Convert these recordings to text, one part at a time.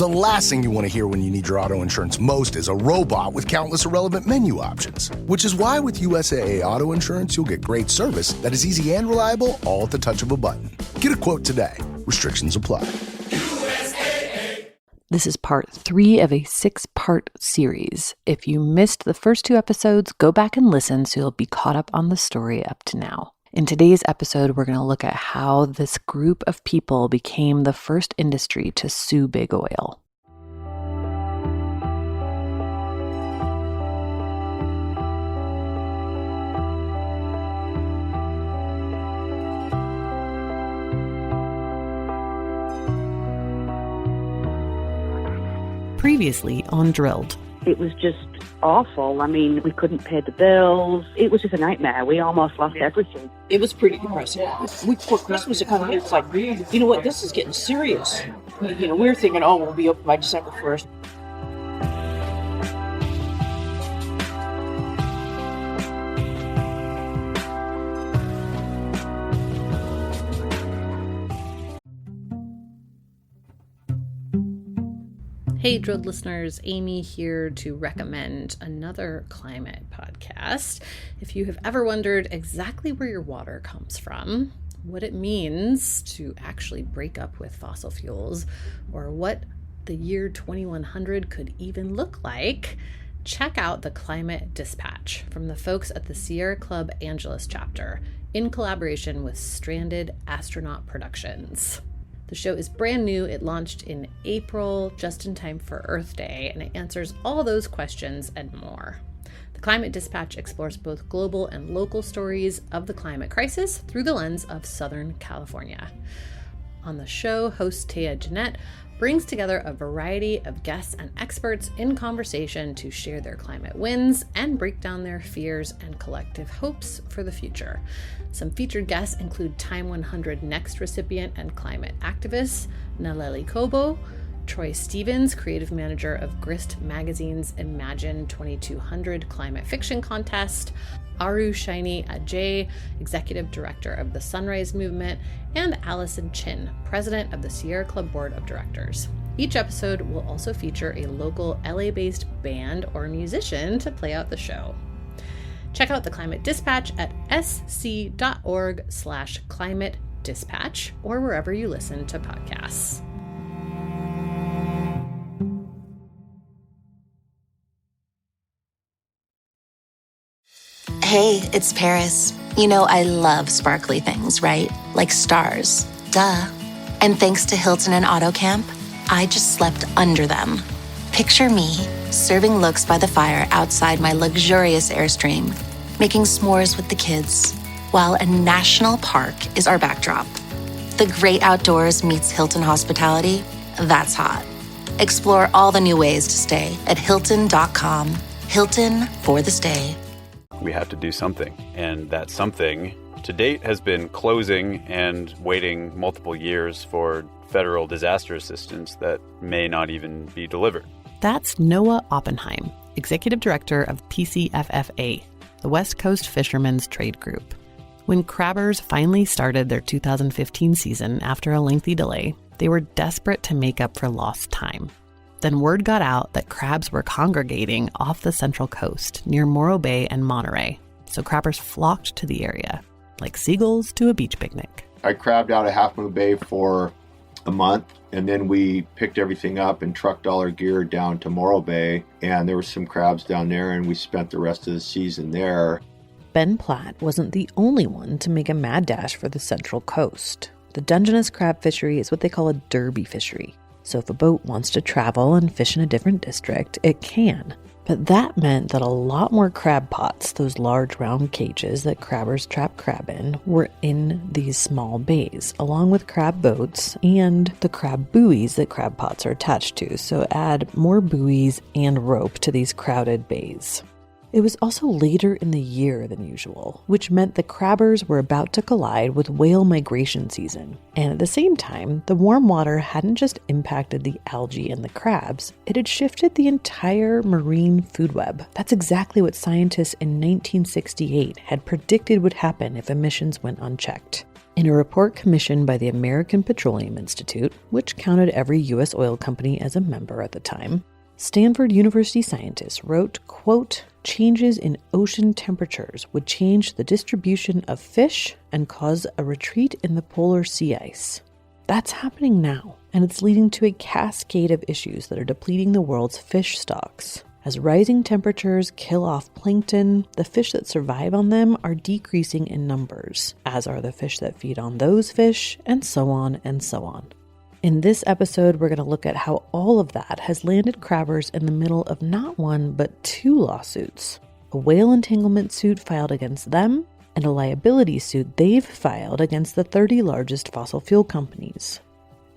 The last thing you want to hear when you need your auto insurance most is a robot with countless irrelevant menu options. Which is why with USAA Auto Insurance, you'll get great service that is easy and reliable, all at the touch of a button. Get a quote today. Restrictions apply. This is part 3 of a 6-part series. If you missed the first 2 episodes, go back and listen so you'll be caught up on the story up to now. In today's episode, we're going to look at how this group of people became the first industry to sue big oil. Previously on Drilled. It was just awful. I mean, we couldn't pay the bills. It was just a nightmare. We almost lost everything. It was pretty depressing. Week before Christmas, it kind of hit. It's like, you know what, this is getting serious. You know, we were thinking, oh, we'll be open by December 1st. Hey, Drilled listeners, Amy here to recommend another climate podcast. If you have ever wondered exactly where your water comes from, what it means to actually break up with fossil fuels, or what the year 2100 could even look like, check out the Climate Dispatch from the folks at the Sierra Club Angeles chapter in collaboration with Stranded Astronaut Productions. The show is brand new. It launched in April, just in time for Earth Day, and it answers all those questions and more. The Climate Dispatch explores both global and local stories of the climate crisis through the lens of Southern California. On the show, host Taya Jeanette brings together a variety of guests and experts in conversation to share their climate wins and break down their fears and collective hopes for the future. Some featured guests include Time 100 Next recipient and climate activist Naleli Kobo, Troy Stevens, creative manager of Grist Magazine's Imagine 2200 climate fiction contest, Aru Shaini Ajay, executive director of the Sunrise Movement, and Allison Chin, president of the Sierra Club Board of Directors. Each episode will also feature a local LA-based band or musician to play out the show. Check out the Climate Dispatch at sc.org/climate dispatch or wherever you listen to podcasts. Hey, it's Paris. You know I love sparkly things, right? Like stars. Duh. And thanks to Hilton and AutoCamp, I just slept under them. Picture me, serving looks by the fire outside my luxurious Airstream, making s'mores with the kids, while a national park is our backdrop. The great outdoors meets Hilton hospitality. That's hot. Explore all the new ways to stay at Hilton.com. Hilton for the stay. We have to do something, and that something to date has been closing and waiting multiple years for federal disaster assistance that may not even be delivered. That's Noah Oppenheim, executive director of PCFFA, the West Coast Fishermen's Trade Group. When crabbers finally started their 2015 season after a lengthy delay, they were desperate to make up for lost time. Then word got out that crabs were congregating off the Central Coast near Morro Bay and Monterey, so crabbers flocked to the area, like seagulls to a beach picnic. I crabbed out of Half Moon Bay for a month, and then we picked everything up and trucked all our gear down to Morro Bay, and there were some crabs down there, and we spent the rest of the season there. Ben Platt wasn't the only one to make a mad dash for the Central Coast. The Dungeness crab fishery is what they call a derby fishery. So if a boat wants to travel and fish in a different district, it can. But that meant that a lot more crab pots, those large round cages that crabbers trap crab in, were in these small bays, along with crab boats and the crab buoys that crab pots are attached to. So add more buoys and rope to these crowded bays. It was also later in the year than usual, which meant the crabbers were about to collide with whale migration season. And at the same time, the warm water hadn't just impacted the algae and the crabs, it had shifted the entire marine food web. That's exactly what scientists in 1968 had predicted would happen if emissions went unchecked. In a report commissioned by the American Petroleum Institute, which counted every U.S. oil company as a member at the time, Stanford University scientists wrote, quote, changes in ocean temperatures would change the distribution of fish and cause a retreat in the polar sea ice. That's happening now, and it's leading to a cascade of issues that are depleting the world's fish stocks. As rising temperatures kill off plankton, the fish that survive on them are decreasing in numbers, as are the fish that feed on those fish, and so on and so on. In this episode, we're going to look at how all of that has landed crabbers in the middle of not one, but two lawsuits. A whale entanglement suit filed against them, and a liability suit they've filed against the 30 largest fossil fuel companies.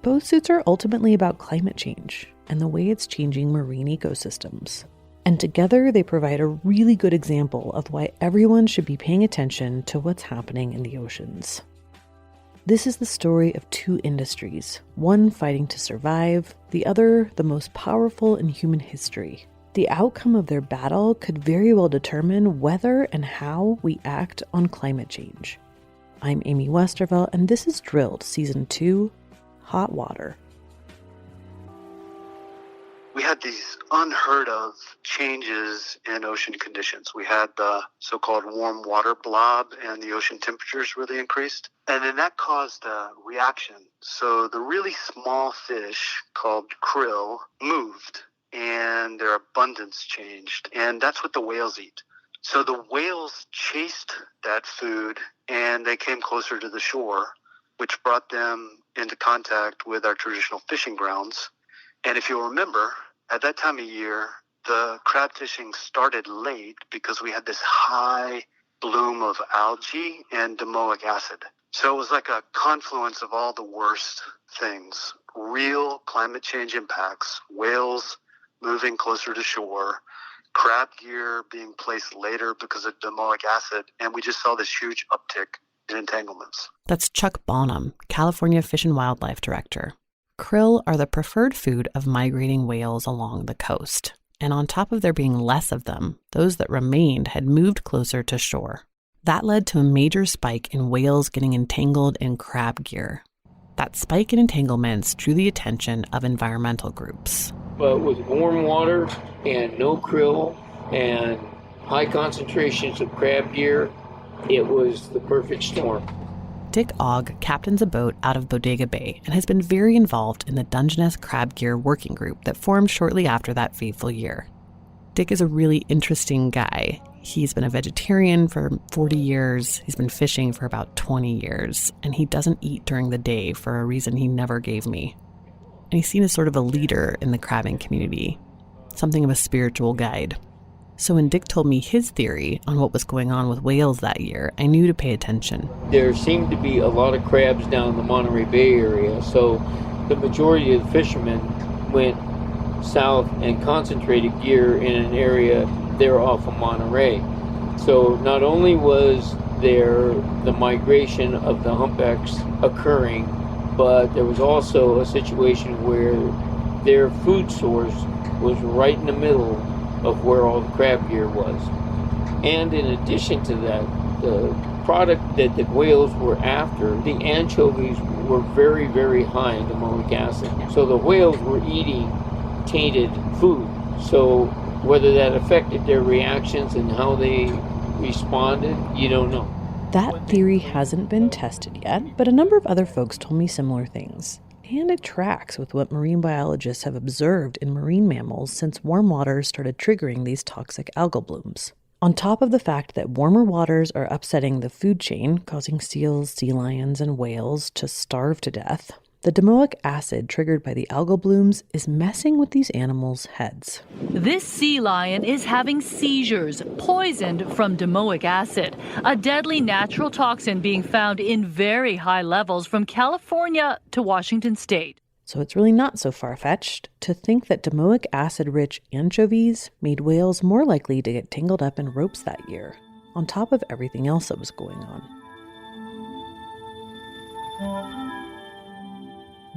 Both suits are ultimately about climate change and the way it's changing marine ecosystems. And together, they provide a really good example of why everyone should be paying attention to what's happening in the oceans. This is the story of two industries, one fighting to survive, the other the most powerful in human history. The outcome of their battle could very well determine whether and how we act on climate change. I'm Amy Westervelt, and this is Drilled Season 2, Hot Water. We had these unheard of changes in ocean conditions. We had the so-called warm water blob, and the ocean temperatures really increased. And then that caused a reaction. So the really small fish called krill moved, and their abundance changed. And that's what the whales eat. So the whales chased that food, and they came closer to the shore, which brought them into contact with our traditional fishing grounds. And if you'll remember, at that time of year, the crab fishing started late because we had this high bloom of algae and domoic acid. So it was like a confluence of all the worst things. Real climate change impacts, whales moving closer to shore, crab gear being placed later because of domoic acid, and we just saw this huge uptick in entanglements. That's Chuck Bonham, California Fish and Wildlife Director. Krill are the preferred food of migrating whales along the coast. And on top of there being less of them, those that remained had moved closer to shore. That led to a major spike in whales getting entangled in crab gear. That spike in entanglements drew the attention of environmental groups. But with warm water and no krill and high concentrations of crab gear, it was the perfect storm. Dick Ogg captains a boat out of Bodega Bay and has been very involved in the Dungeness Crab Gear Working Group that formed shortly after that fateful year. Dick is a really interesting guy. He's been a vegetarian for 40 years, he's been fishing for about 20 years, and he doesn't eat during the day for a reason he never gave me. And he's seen as sort of a leader in the crabbing community, something of a spiritual guide. So when Dick told me his theory on what was going on with whales that year, I knew to pay attention. There seemed to be a lot of crabs down in the Monterey Bay area, so the majority of the fishermen went south and concentrated gear in an area there off of Monterey. So not only was there the migration of the humpbacks occurring, but there was also a situation where their food source was right in the middle of where all the crab gear was. And in addition to that, the product that the whales were after, the anchovies were very, very high in domoic acid. So the whales were eating tainted food. So whether that affected their reactions and how they responded, you don't know. That theory hasn't been tested yet, but a number of other folks told me similar things. And it tracks with what marine biologists have observed in marine mammals since warm waters started triggering these toxic algal blooms. On top of the fact that warmer waters are upsetting the food chain, causing seals, sea lions, and whales to starve to death, the domoic acid triggered by the algal blooms is messing with these animals' heads. This sea lion is having seizures, poisoned from domoic acid, a deadly natural toxin being found in very high levels from California to Washington state. So it's really not so far-fetched to think that domoic acid-rich anchovies made whales more likely to get tangled up in ropes that year, on top of everything else that was going on.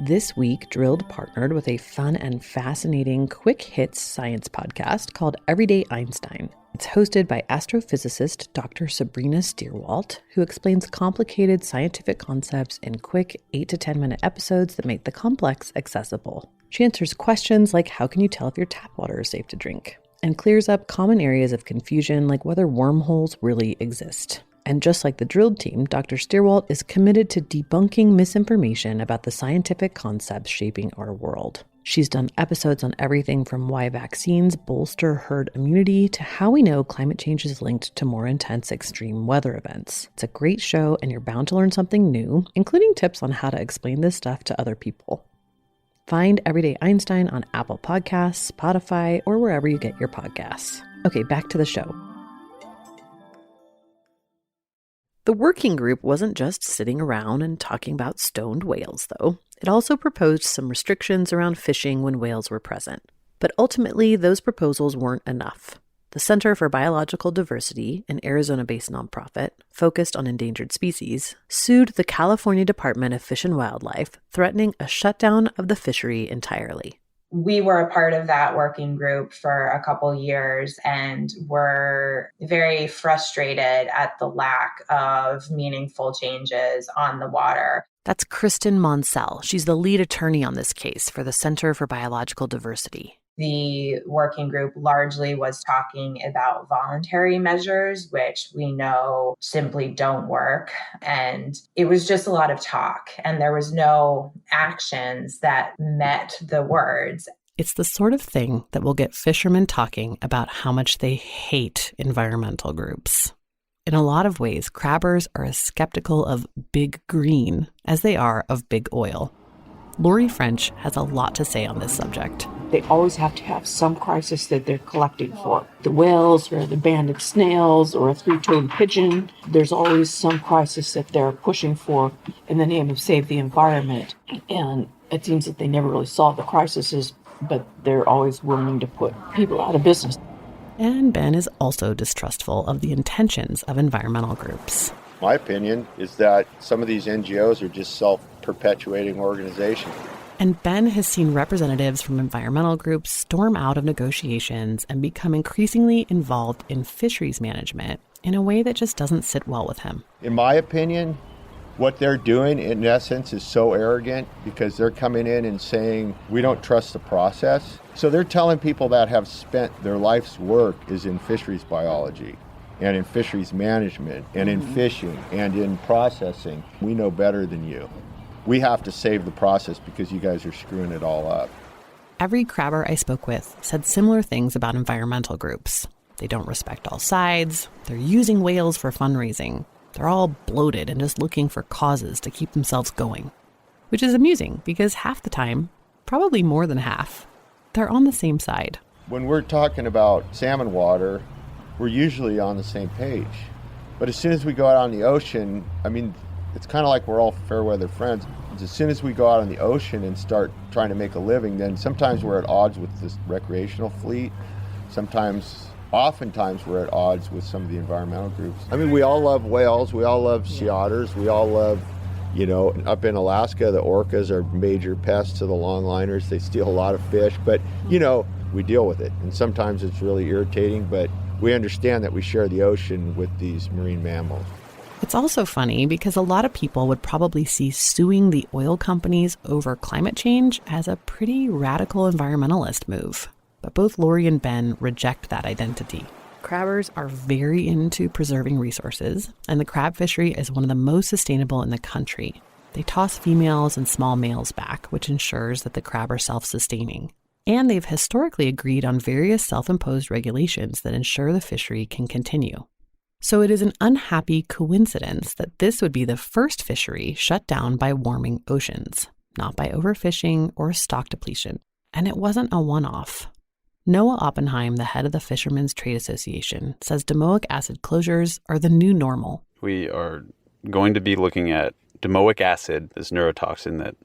This week, Drilled partnered with a fun and fascinating quick hits science podcast called Everyday Einstein. It's hosted by astrophysicist Dr. Sabrina Stierwalt, who explains complicated scientific concepts in quick 8 to 10 minute episodes that make the complex accessible. She answers questions like how can you tell if your tap water is safe to drink, and clears up common areas of confusion like whether wormholes really exist. And just like the Drilled team, Dr. Stierwalt is committed to debunking misinformation about the scientific concepts shaping our world. She's done episodes on everything from why vaccines bolster herd immunity to how we know climate change is linked to more intense extreme weather events. It's a great show, and you're bound to learn something new, including tips on how to explain this stuff to other people. Find Everyday Einstein on Apple Podcasts, Spotify, or wherever you get your podcasts. Okay, back to the show. The working group wasn't just sitting around and talking about stoned whales, though. It also proposed some restrictions around fishing when whales were present. But ultimately, those proposals weren't enough. The Center for Biological Diversity, an Arizona-based nonprofit focused on endangered species, sued the California Department of Fish and Wildlife, threatening a shutdown of the fishery entirely. We were a part of that working group for a couple years and were very frustrated at the lack of meaningful changes on the water. That's Kristen Monsell. She's the lead attorney on this case for the Center for Biological Diversity. The working group largely was talking about voluntary measures, which we know simply don't work. And it was just a lot of talk, and there was no actions that met the words. It's the sort of thing that will get fishermen talking about how much they hate environmental groups. In a lot of ways, crabbers are as skeptical of big green as they are of big oil. Lori French has a lot to say on this subject. They always have to have some crisis that they're collecting for. The whales or the banded snails or a three-toed pigeon. There's always some crisis that they're pushing for in the name of save the environment. And it seems that they never really solve the crises, but they're always willing to put people out of business. And Ben is also distrustful of the intentions of environmental groups. My opinion is that some of these NGOs are just self-perpetuating organizations. And Ben has seen representatives from environmental groups storm out of negotiations and become increasingly involved in fisheries management in a way that just doesn't sit well with him. In my opinion, what they're doing, in essence, is so arrogant because they're coming in and saying, we don't trust the process. So they're telling people that have spent their life's work is in fisheries biology and in fisheries management and in fishing and in processing. We know better than you. We have to save the process because you guys are screwing it all up. Every crabber I spoke with said similar things about environmental groups. They don't respect all sides. They're using whales for fundraising. They're all bloated and just looking for causes to keep themselves going. Which is amusing because half the time, probably more than half, they're on the same side. When we're talking about salmon water, we're usually on the same page. But as soon as we go out on the ocean, it's kind of like we're all fair weather friends. As soon as we go out on the ocean and start trying to make a living, then sometimes we're at odds with this recreational fleet. Oftentimes we're at odds with some of the environmental groups. We all love whales. We all love sea otters. We all love, up in Alaska, the orcas are major pests to the longliners. They steal a lot of fish, but, we deal with it. And sometimes it's really irritating, but we understand that we share the ocean with these marine mammals. It's also funny because a lot of people would probably see suing the oil companies over climate change as a pretty radical environmentalist move. But both Lori and Ben reject that identity. Crabbers are very into preserving resources, and the crab fishery is one of the most sustainable in the country. They toss females and small males back, which ensures that the crab are self-sustaining. And they've historically agreed on various self-imposed regulations that ensure the fishery can continue. So it is an unhappy coincidence that this would be the first fishery shut down by warming oceans, not by overfishing or stock depletion. And it wasn't a one-off. Noah Oppenheim, the head of the Fishermen's Trade Association, says domoic acid closures are the new normal. We are going to be looking at domoic acid, this neurotoxin that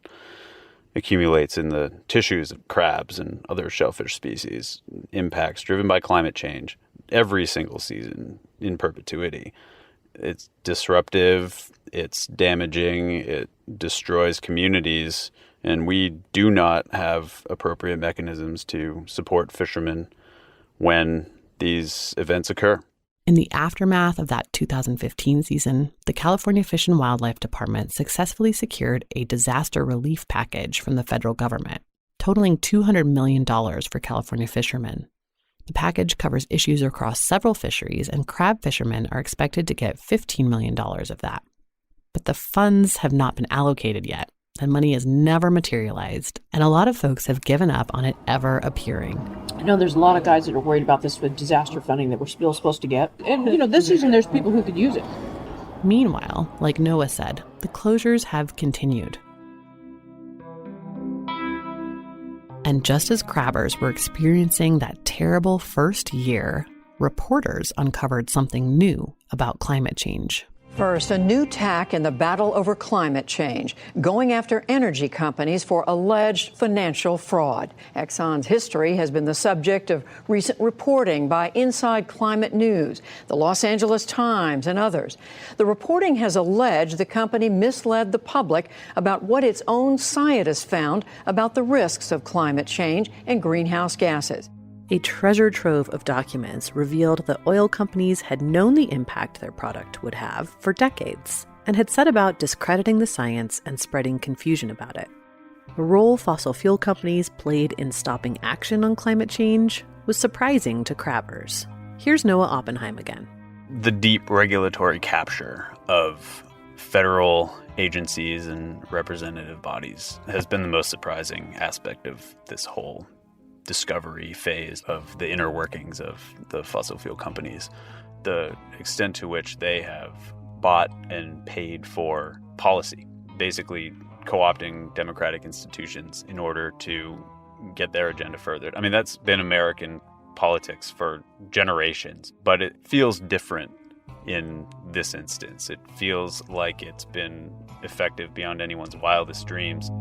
accumulates in the tissues of crabs and other shellfish species, impacts driven by climate change every single season in perpetuity. It's disruptive, it's damaging, it destroys communities, and we do not have appropriate mechanisms to support fishermen when these events occur. In the aftermath of that 2015 season, the California Fish and Wildlife Department successfully secured a disaster relief package from the federal government, totaling $200 million for California fishermen. The package covers issues across several fisheries, and crab fishermen are expected to get $15 million of that. But the funds have not been allocated yet. The money has never materialized, and a lot of folks have given up on it ever appearing. I know there's a lot of guys that are worried about this with disaster funding that we're still supposed to get. And, this season there's people who could use it. Meanwhile, like Noah said, the closures have continued. And just as crabbers were experiencing that terrible first year, reporters uncovered something new about climate change. First, a new tack in the battle over climate change, going after energy companies for alleged financial fraud. Exxon's history has been the subject of recent reporting by Inside Climate News, the Los Angeles Times, and others. The reporting has alleged the company misled the public about what its own scientists found about the risks of climate change and greenhouse gases. A treasure trove of documents revealed that oil companies had known the impact their product would have for decades and had set about discrediting the science and spreading confusion about it. The role fossil fuel companies played in stopping action on climate change was surprising to crabbers. Here's Noah Oppenheim again. The deep regulatory capture of federal agencies and representative bodies has been the most surprising aspect of this whole discovery phase of the inner workings of the fossil fuel companies. The extent to which they have bought and paid for policy, basically co-opting democratic institutions in order to get their agenda furthered. I mean, that's been American politics for generations, but it feels different in this instance. It feels like it's been effective beyond anyone's wildest dreams.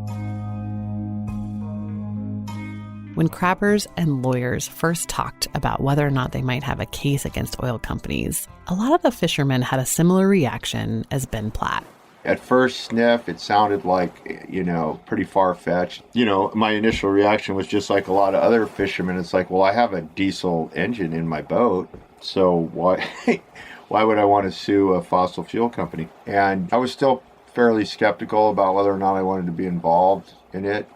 When crabbers and lawyers first talked about whether or not they might have a case against oil companies, a lot of the fishermen had a similar reaction as Ben Platt. At first sniff, it sounded like, pretty far-fetched. My initial reaction was just like a lot of other fishermen. It's like, well, I have a diesel engine in my boat, so why would I want to sue a fossil fuel company? And I was still fairly skeptical about whether or not I wanted to be involved in it.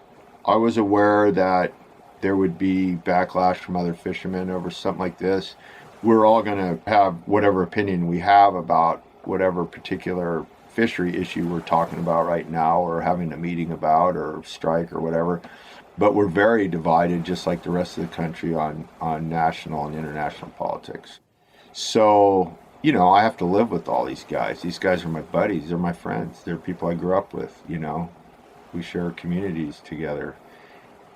I was aware that there would be backlash from other fishermen over something like this. We're all going to have whatever opinion we have about whatever particular fishery issue we're talking about right now or having a meeting about or strike or whatever. But we're very divided, just like the rest of the country, on national and international politics. So, I have to live with all these guys. These guys are my buddies. They're my friends. They're people I grew up with, We share communities together.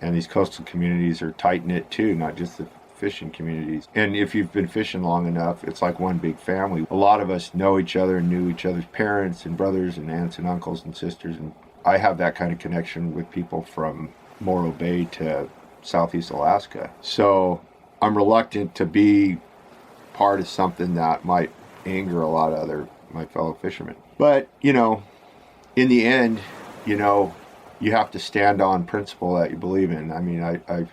And these coastal communities are tight-knit too, not just the fishing communities. And if you've been fishing long enough, it's like one big family. A lot of us know each other and knew each other's parents and brothers and aunts and uncles and sisters. And I have that kind of connection with people from Morro Bay to Southeast Alaska. So I'm reluctant to be part of something that might anger a lot of my fellow fishermen. But, in the end, you have to stand on principle that you believe in. I mean, I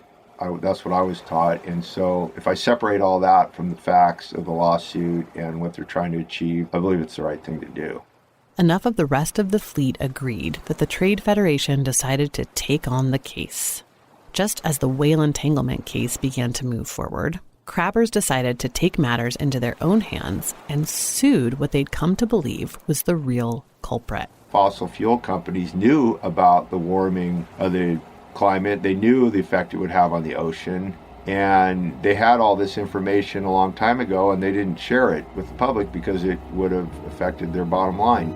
that's what I was taught. And so if I separate all that from the facts of the lawsuit and what they're trying to achieve, I believe it's the right thing to do. Enough of the rest of the fleet agreed that the Trade Federation decided to take on the case. Just as the whale entanglement case began to move forward, crabbers decided to take matters into their own hands and sued what they'd come to believe was the real culprit. Fossil fuel companies knew about the warming of the climate. They knew the effect it would have on the ocean. And they had all this information a long time ago, and they didn't share it with the public because it would have affected their bottom line.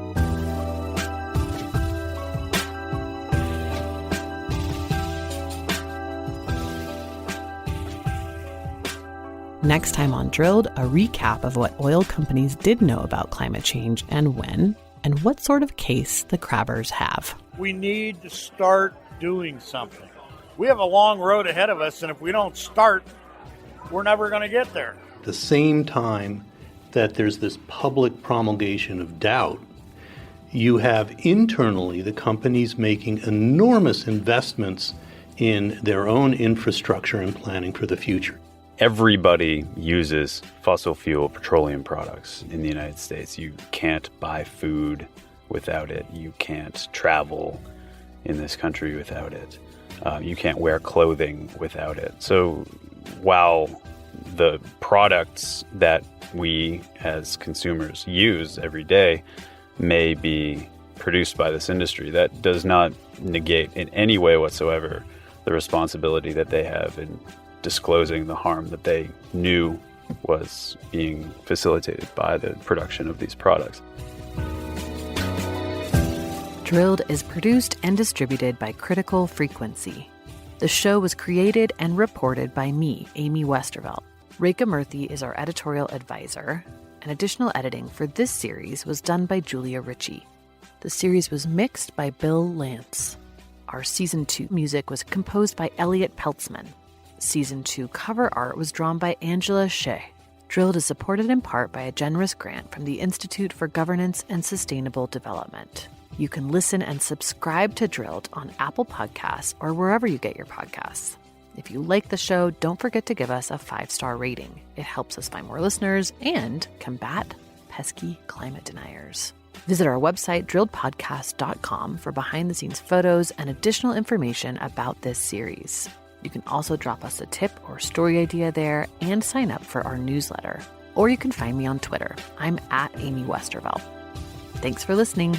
Next time on Drilled, a recap of what oil companies did know about climate change and when, and what sort of case the crabbers have. We need to start doing something. We have a long road ahead of us, and if we don't start, we're never going to get there. At the same time that there's this public promulgation of doubt, you have internally the companies making enormous investments in their own infrastructure and planning for the future. Everybody uses fossil fuel petroleum products in the United States. You can't buy food without it. You can't travel in this country without it. You can't wear clothing without it. So while the products that we as consumers use every day may be produced by this industry, that does not negate in any way whatsoever the responsibility that they have in disclosing the harm that they knew was being facilitated by the production of these products. Drilled is produced and distributed by Critical Frequency. The show was created and reported by me, Amy Westervelt. Rekha Murthy is our editorial advisor, and additional editing for this series was done by Julia Ritchie. The series was mixed by Bill Lance. Our Season 2 music was composed by Elliot Peltzman. Season 2 cover art was drawn by Angela Shea. Drilled is supported in part by a generous grant from the Institute for Governance and Sustainable Development. You can listen and subscribe to Drilled on Apple Podcasts or wherever you get your podcasts. If you like the show, don't forget to give us a 5-star rating. It helps us find more listeners and combat pesky climate deniers. Visit our website, drilledpodcast.com, for behind-the-scenes photos and additional information about this series. You can also drop us a tip or story idea there and sign up for our newsletter. Or you can find me on Twitter. I'm at Amy Westervelt. Thanks for listening.